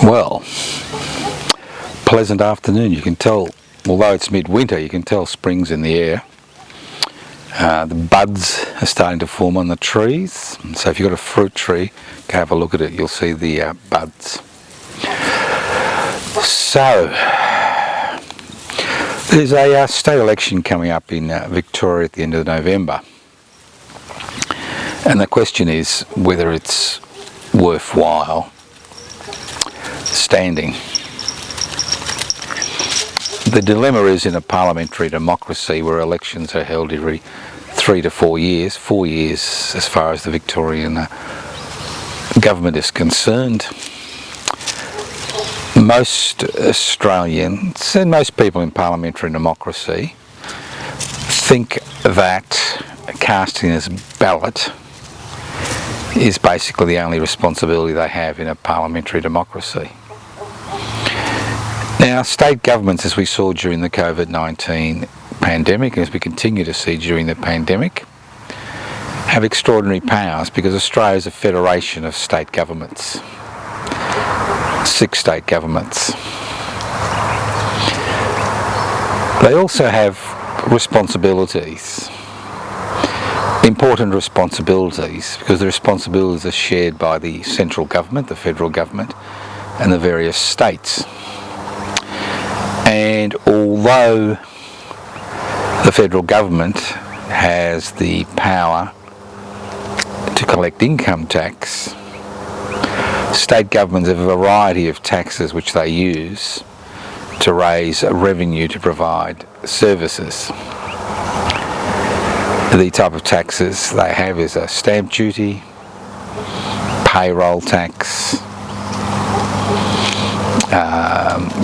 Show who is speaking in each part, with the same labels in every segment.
Speaker 1: Well, pleasant afternoon. You can tell, although it's midwinter, you can tell spring's in the air. The buds are starting to form on the trees. So if you've got a fruit tree, go have a look at it. You'll see the buds. So, there's a state election coming up in Victoria at the end of November. And the question is whether it's worthwhile standing. The dilemma is in a parliamentary democracy where elections are held every 3 to 4 years, 4 years as far as the Victorian government is concerned. Most Australians and most people in parliamentary democracy think that casting as ballot is basically the only responsibility they have in a parliamentary democracy. Now, state governments, as we saw during the COVID-19 pandemic, and as we continue to see during the pandemic, have extraordinary powers because Australia is a federation of state governments, 6 state governments. They also have responsibilities, important responsibilities, because the responsibilities are shared by the central government, the federal government, and the various states. And although the federal government has the power to collect income tax, state governments have a variety of taxes which they use to raise revenue to provide services. The type of taxes they have is a stamp duty, payroll tax,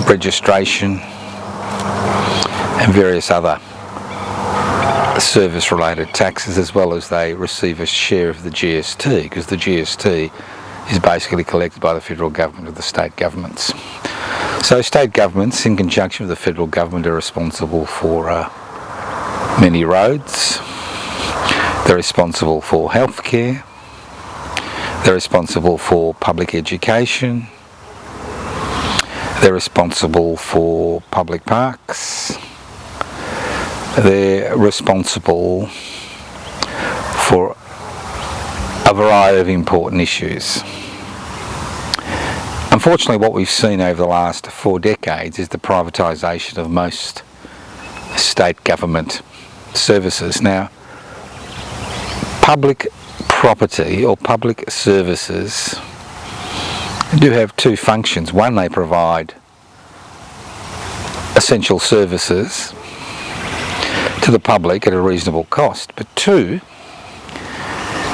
Speaker 1: registration, and various other service-related taxes, as well as they receive a share of the GST, because the GST is basically collected by the federal government of the state governments. So state governments, in conjunction with the federal government, are responsible for many roads. They're responsible for healthcare. They're responsible for public education. They're responsible for public parks. They're responsible for a variety of important issues. Unfortunately, what we've seen over the last 4 decades is the privatisation of most state government services. Now, public property or public services do have 2 functions. One, they provide essential services to the public at a reasonable cost, but 2,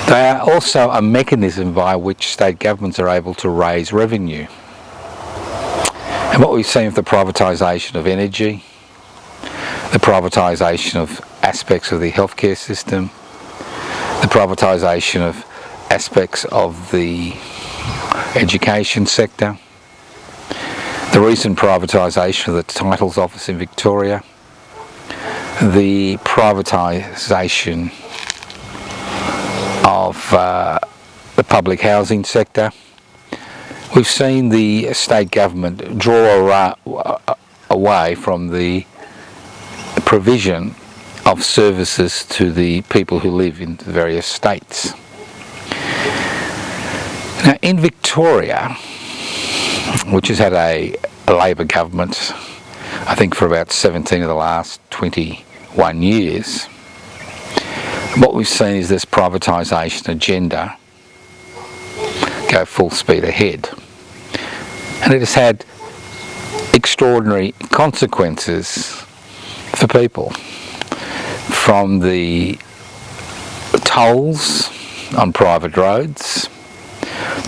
Speaker 1: they are also a mechanism by which state governments are able to raise revenue. And what we've seen with the privatisation of energy, the privatisation of aspects of the healthcare system, the privatisation of aspects of the education sector, the recent privatisation of the Titles Office in Victoria, the privatisation of the public housing sector. We've seen the state government draw away from the provision of services to the people who live in the various states. Now, in Victoria, which has had a Labor government, I think for about 17 of the last 21 years, what we've seen is this privatisation agenda go full speed ahead. And it has had extraordinary consequences for people, from the tolls on private roads,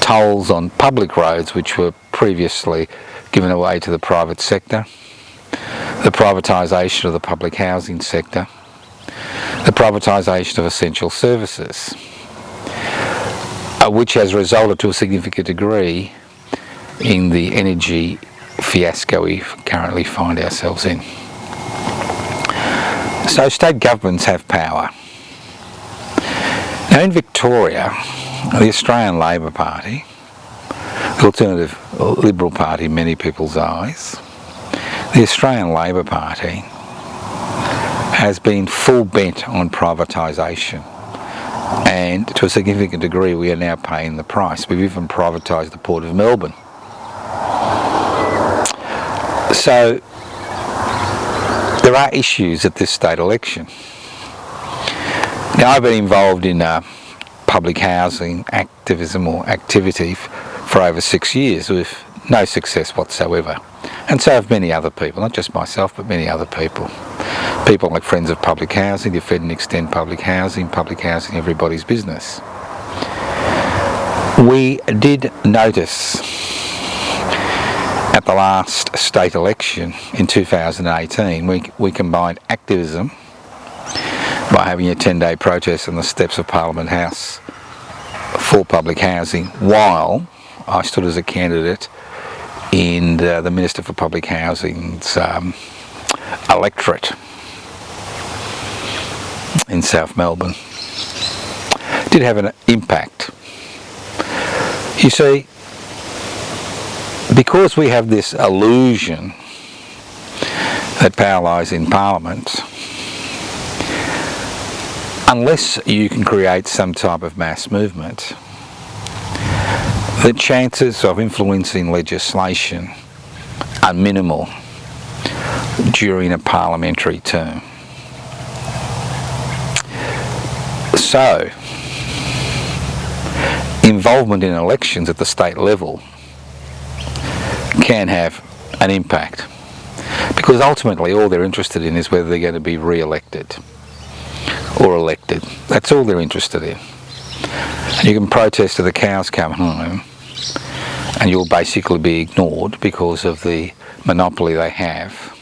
Speaker 1: tolls on public roads which were previously given away to the private sector, the privatisation of the public housing sector, the privatisation of essential services, which has resulted to a significant degree in the energy fiasco we currently find ourselves in. So state governments have power. Now in Victoria, the Australian Labor Party the alternative Liberal Party in many people's eyes, the Australian Labor Party has been full bent on privatisation, and to a significant degree we are now paying the price. We've even privatised the Port of Melbourne. So there are issues at this state election. Now, I've been involved in public housing activism or activity for over 6 years with no success whatsoever, and so have many other people, not just myself but many other people. People like Friends of Public Housing, Defend and Extend Public Housing everybody's business. We did notice at the last state election in 2018, we combined activism by having a 10-day protest on the steps of Parliament House for public housing, while I stood as a candidate in the Minister for Public Housing's electorate in South Melbourne. Did have an impact. You see, because we have this illusion that power lies in Parliament, unless you can create some type of mass movement, the chances of influencing legislation are minimal during a parliamentary term. So, involvement in elections at the state level can have an impact, because ultimately all they're interested in is whether they're going to be re-elected or elected. That's all they're interested in. You can protest till the cows come home and you'll basically be ignored because of the monopoly they have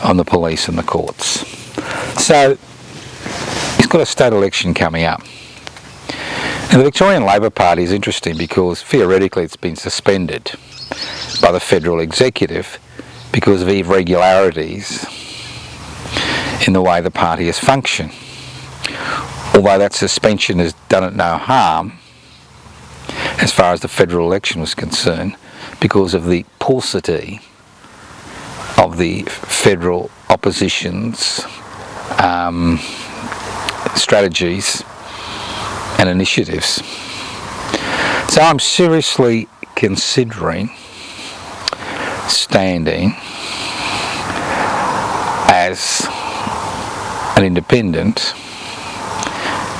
Speaker 1: on the police and the courts. So he's got a state election coming up. And the Victorian Labor Party is interesting because theoretically it's been suspended by the federal executive because of irregularities in the way the party has functioned. Although that suspension has done it no harm as far as the federal election was concerned, because of the paucity of the federal opposition's strategies and initiatives. So I'm seriously considering standing as an independent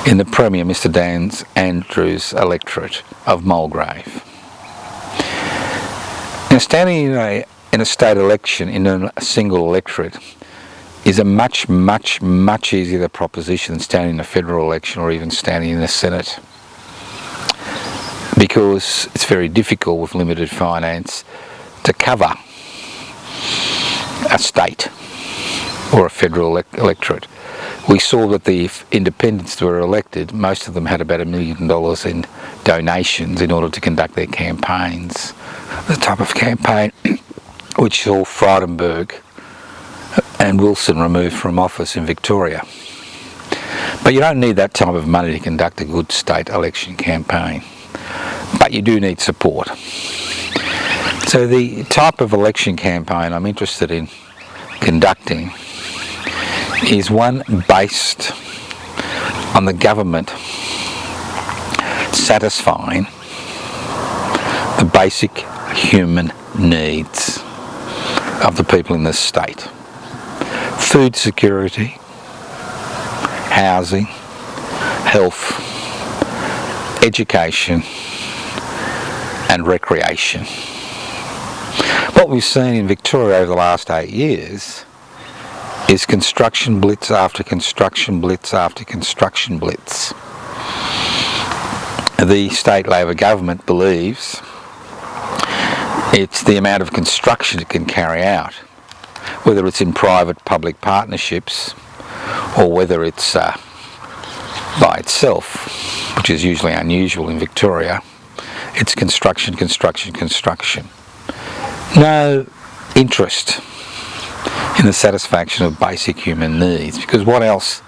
Speaker 1: in the Premier Mr Dan Andrews electorate of Mulgrave. Now, standing in a state election in a single electorate is a much easier proposition than standing in a federal election or even standing in the Senate, because it's very difficult with limited finance to cover a state or a federal electorate. We saw that the independents that were elected, most of them had about $1 million in donations in order to conduct their campaigns. The type of campaign which saw Frydenberg and Wilson removed from office in Victoria. But you don't need that type of money to conduct a good state election campaign. But you do need support. So the type of election campaign I'm interested in conducting is one based on the government satisfying the basic human needs of the people in this state. Food security, housing, health, education and recreation. What we've seen in Victoria over the last 8 years is construction blitz after construction blitz after construction blitz. The state Labor government believes it's the amount of construction it can carry out, whether it's in private-public partnerships or whether it's by itself, which is usually unusual in Victoria. It's construction, construction, construction. No interest in the satisfaction of basic human needs, because what else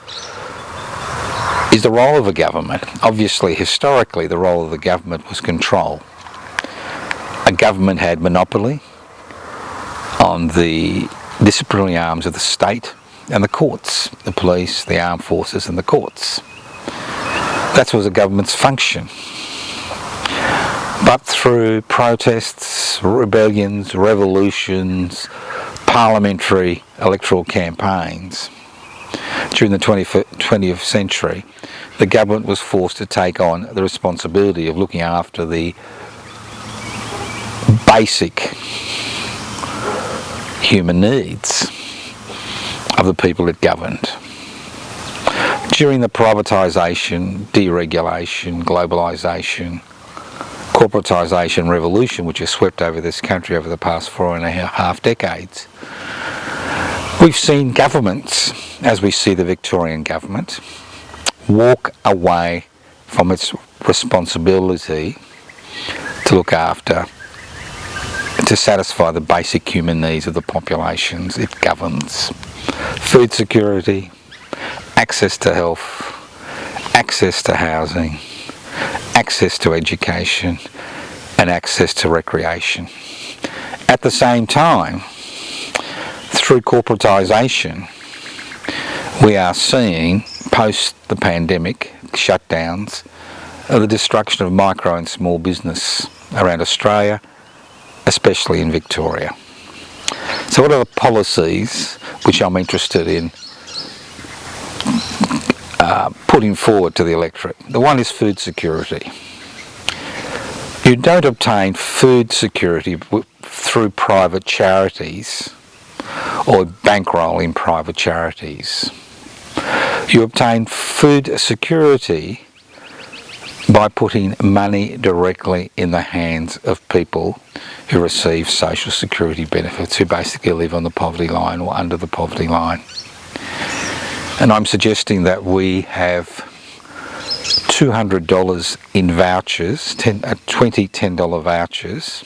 Speaker 1: is the role of a government? Obviously, historically, the role of the government was control. government had monopoly on the disciplinary arms of the state and the courts, the police, the armed forces and the courts. That was the government's function. But through protests, rebellions, revolutions, parliamentary electoral campaigns during the 20th century, the government was forced to take on the responsibility of looking after the basic human needs of the people it governed. During the privatisation, deregulation, globalisation, corporatisation revolution which has swept over this country over the past 4.5 decades, we've seen governments, as we see the Victorian government, walk away from its responsibility to look after, to satisfy the basic human needs of the populations it governs. Food security, access to health, access to housing, access to education and access to recreation. At the same time, through corporatisation, we are seeing, post the pandemic shutdowns, the destruction of micro and small business around Australia, especially in Victoria. So what are the policies which I'm interested in putting forward to the electorate? The one is food security. You don't obtain food security through private charities or bankrolling private charities. You obtain food security by putting money directly in the hands of people who receive social security benefits, who basically live on the poverty line or under the poverty line. And I'm suggesting that we have $200 in vouchers, 20 $10 vouchers,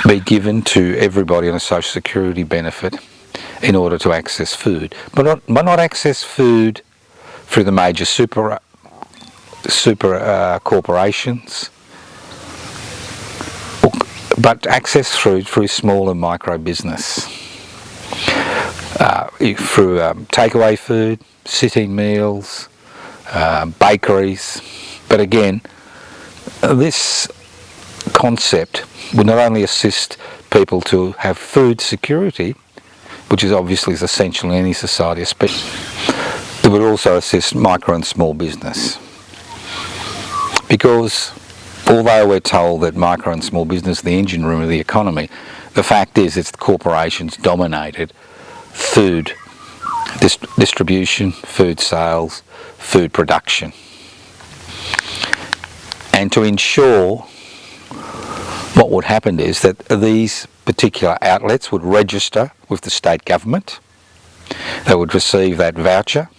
Speaker 1: be given to everybody on a social security benefit in order to access food. But not access food through the major super corporations, but access through small and micro business, through takeaway food, sit-in meals, bakeries. But again, this concept would not only assist people to have food security, which is obviously essential in any society, especially, it would also assist micro and small business. Because although we're told that micro and small business is the engine room of the economy, the fact is it's the corporations dominated food distribution, food sales, food production. And to ensure, what would happen is that these particular outlets would register with the state government, they would receive that voucher,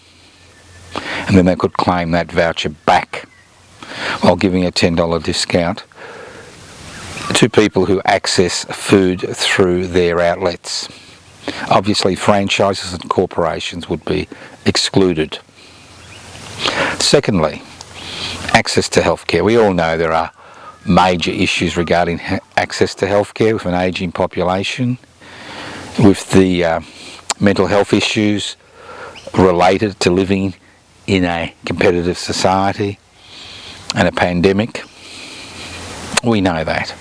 Speaker 1: and then they could claim that voucher back while giving a $10 discount to people who access food through their outlets. Obviously, franchises and corporations would be excluded. Secondly, access to healthcare. We all know there are major issues regarding access to healthcare with an ageing population, with the mental health issues related to living in a competitive society and a pandemic. We know that.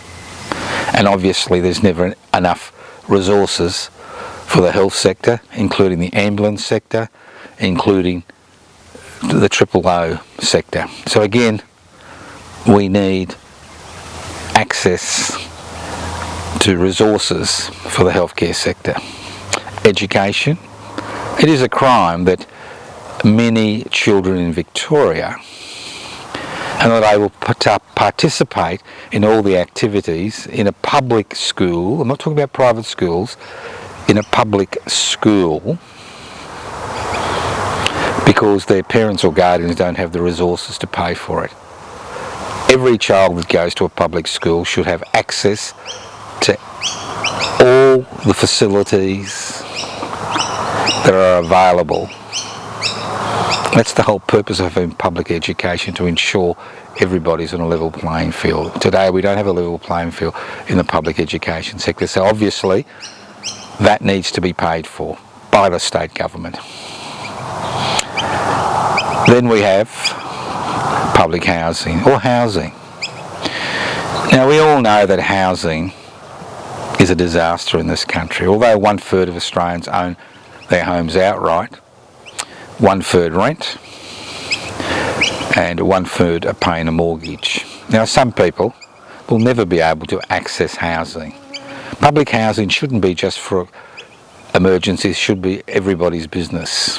Speaker 1: And obviously there's never enough resources for the health sector, including the ambulance sector, including the OOO sector. So again, we need access to resources for the healthcare sector. Education. It is a crime that many children in Victoria are not able to participate in all the activities in a public school. I'm not talking about private schools, in a public school, because their parents or guardians don't have the resources to pay for it. Every child that goes to a public school should have access to all the facilities that are available That's the whole purpose of having public education, to ensure everybody's on a level playing field. Today we don't have a level playing field in the public education sector, so obviously that needs to be paid for by the state government. Then we have public housing, or housing. Now we all know that housing is a disaster in this country. Although 1/3 of Australians own their homes outright, 1/3 rent, and 1/3 are paying a mortgage. Now some people will never be able to access housing. Public housing shouldn't be just for emergencies, should be everybody's business.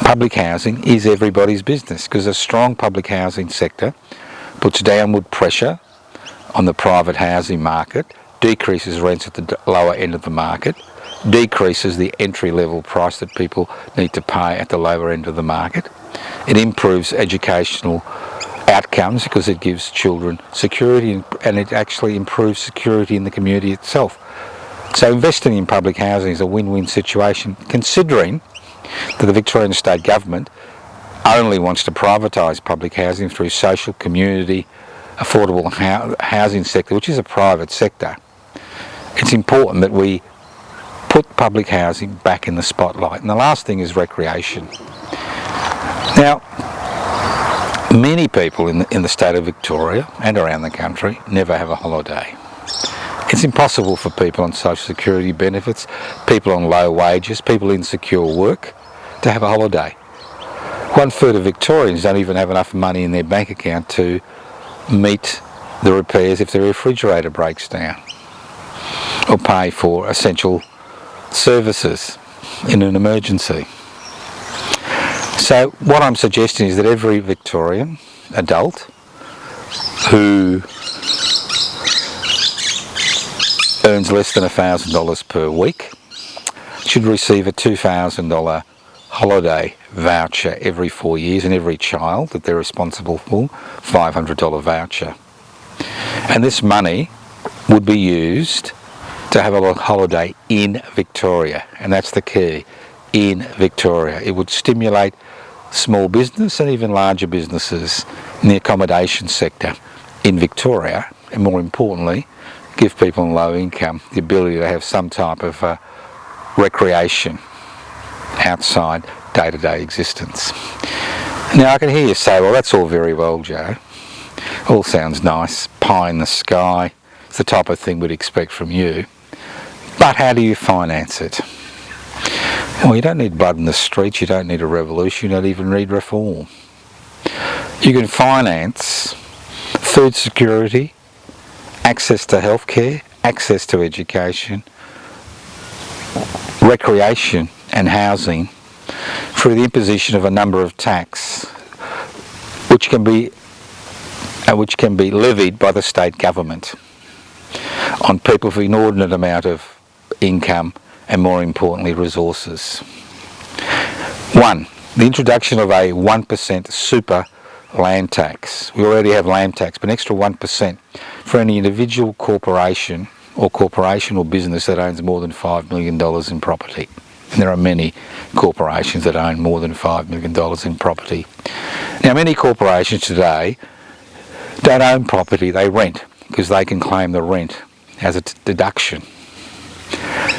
Speaker 1: Public housing is everybody's business, because a strong public housing sector puts downward pressure on the private housing market, decreases rents at the lower end of the market, decreases the entry-level price that people need to pay at the lower end of the market. It improves educational outcomes because it gives children security, and it actually improves security in the community itself. So investing in public housing is a win-win situation, considering that the Victorian state government only wants to privatise public housing through social, community, affordable housing sector, which is a private sector. It's important that we put public housing back in the spotlight. And the last thing is recreation. Now, many people in the state of Victoria and around the country never have a holiday. It's impossible for people on social security benefits, people on low wages, people in secure work to have a holiday. 1/3 of Victorians don't even have enough money in their bank account to meet the repairs if their refrigerator breaks down, or pay for essential services in an emergency. So what I'm suggesting is that every Victorian adult who earns less than $1,000 per week should receive a $2,000 holiday voucher every 4 years, and every child that they're responsible for, $500 voucher. And this money would be used to have a holiday in Victoria, and that's the key, in Victoria. It would stimulate small business and even larger businesses in the accommodation sector in Victoria, and more importantly, give people on low income the ability to have some type of recreation outside day-to-day existence. Now I can hear you say, well, that's all very well, Joe. All sounds nice, pie in the sky, it's the type of thing we'd expect from you. But how do you finance it? Well, you don't need blood in the streets, you don't need a revolution, you don't even need reform. You can finance food security, access to healthcare, access to education, recreation and housing through the imposition of a number of tax which can be levied by the state government on people with an inordinate amount of income and, more importantly, resources. 1. The introduction of a 1% super land tax. We already have land tax, but an extra 1% for any individual corporation or business that owns more than $5 million in property. And there are many corporations that own more than $5 million in property. Now, many corporations today don't own property, they rent, because they can claim the rent as a deduction.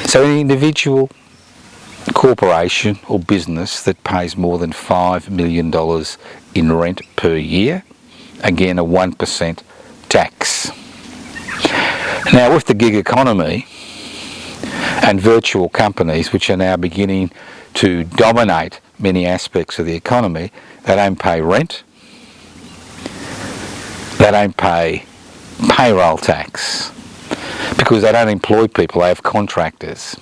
Speaker 1: So an individual corporation or business that pays more than $5 million in rent per year, again a 1% tax. Now, with the gig economy and virtual companies, which are now beginning to dominate many aspects of the economy, they don't pay rent, they don't pay payroll tax, because they don't employ people, they have contractors.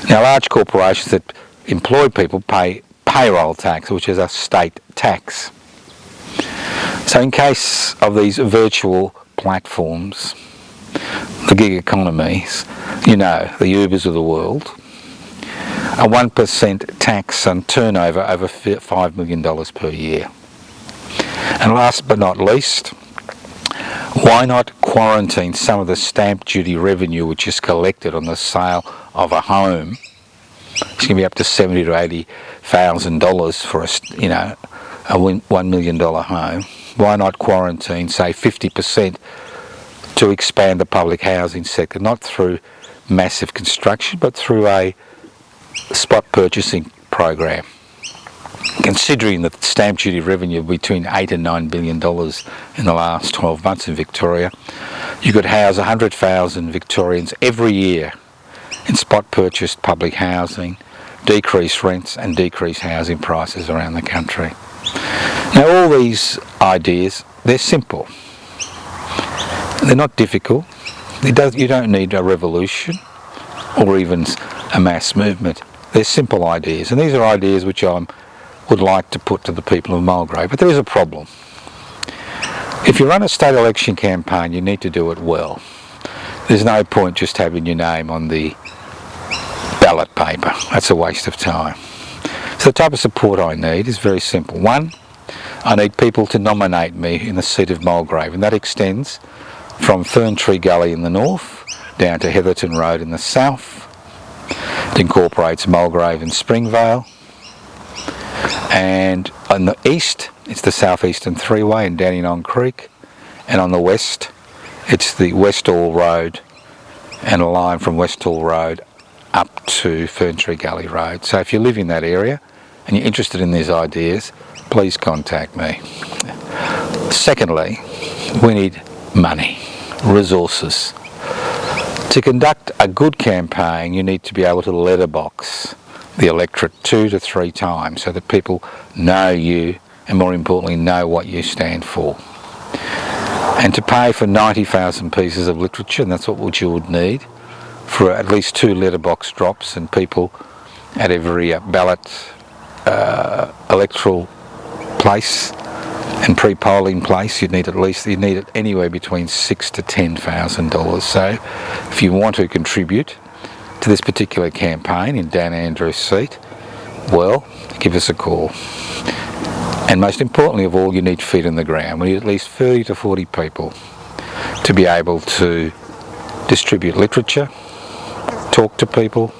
Speaker 1: Now, large corporations that employ people pay payroll tax, which is a state tax. So in case of these virtual platforms, the gig economies, you know, the Ubers of the world, a 1% tax on turnover over $5 million per year. And last but not least, why not quarantine some of the stamp duty revenue which is collected on the sale of a home It's going to be up to $70,000 to $80,000 for a $1 million home. Why not quarantine, say 50%, to expand the public housing sector, not through massive construction, but through a spot purchasing program? Considering that stamp duty revenue of between $8 and $9 billion in the last 12 months in Victoria, you could house 100,000 Victorians every year in spot purchased public housing, decrease rents and decrease housing prices around the country. Now all these ideas, they're simple. They're not difficult. You don't need a revolution or even a mass movement. They're simple ideas, and these are ideas which I would like to put to the people of Mulgrave. But there is a problem. If you run a state election campaign, you need to do it well. There's no point just having your name on the ballot paper. That's a waste of time. So the type of support I need is very simple. One, I need people to nominate me in the seat of Mulgrave, and that extends from Fern Tree Gully in the north down to Heatherton Road in the south. It incorporates Mulgrave and Springvale, and on the east it's the southeastern three-way in Dandenong Creek, and on the west it's the Westall Road and a line from Westall Road up to Fern Tree Gully Road. So if you live in that area and you're interested in these ideas, please contact me. Secondly, we need money, resources. To conduct a good campaign, you need to be able to letterbox the electorate 2 to 3 times so that people know you and, more importantly, know what you stand for. And to pay for 90,000 pieces of literature, and that's what you would need, for at least 2 letterbox drops, and people at every ballot electoral place and pre-polling place, you need it anywhere between $6,000 to $10,000. So if you want to contribute to this particular campaign in Dan Andrews' seat, well, give us a call. And most importantly of all, you need feet in the ground. We need at least 30 to 40 people to be able to distribute literature, talk to people,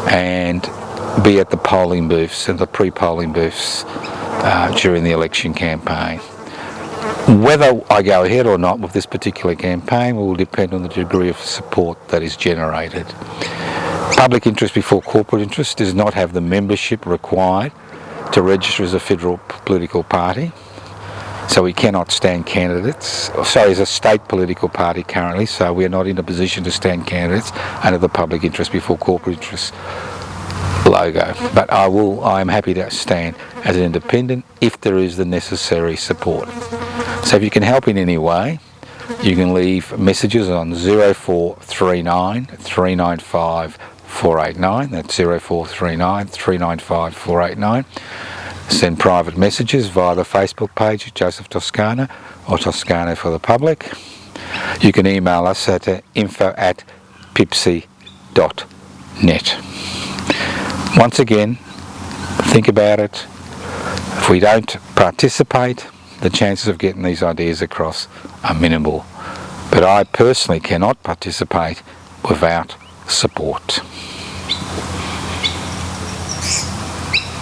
Speaker 1: and be at the polling booths and the pre-polling booths during the election campaign. Whether I go ahead or not with this particular campaign will depend on the degree of support that is generated. Public interest before corporate interest does not have the membership required to register as a federal political party, so we cannot stand candidates. Sorry, as a state political party currently, so we are not in a position to stand candidates under the public interest before corporate interest logo. But I am happy to stand as an independent if there is the necessary support. So if you can help in any way, you can leave messages on 0439 395 489. That's 0439 395 489. Send private messages via the Facebook page at Joseph Toscano or Toscano for the Public. You can email us at info@pibci.net. Once again, think about it. If we don't participate, the chances of getting these ideas across are minimal. But I personally cannot participate without support.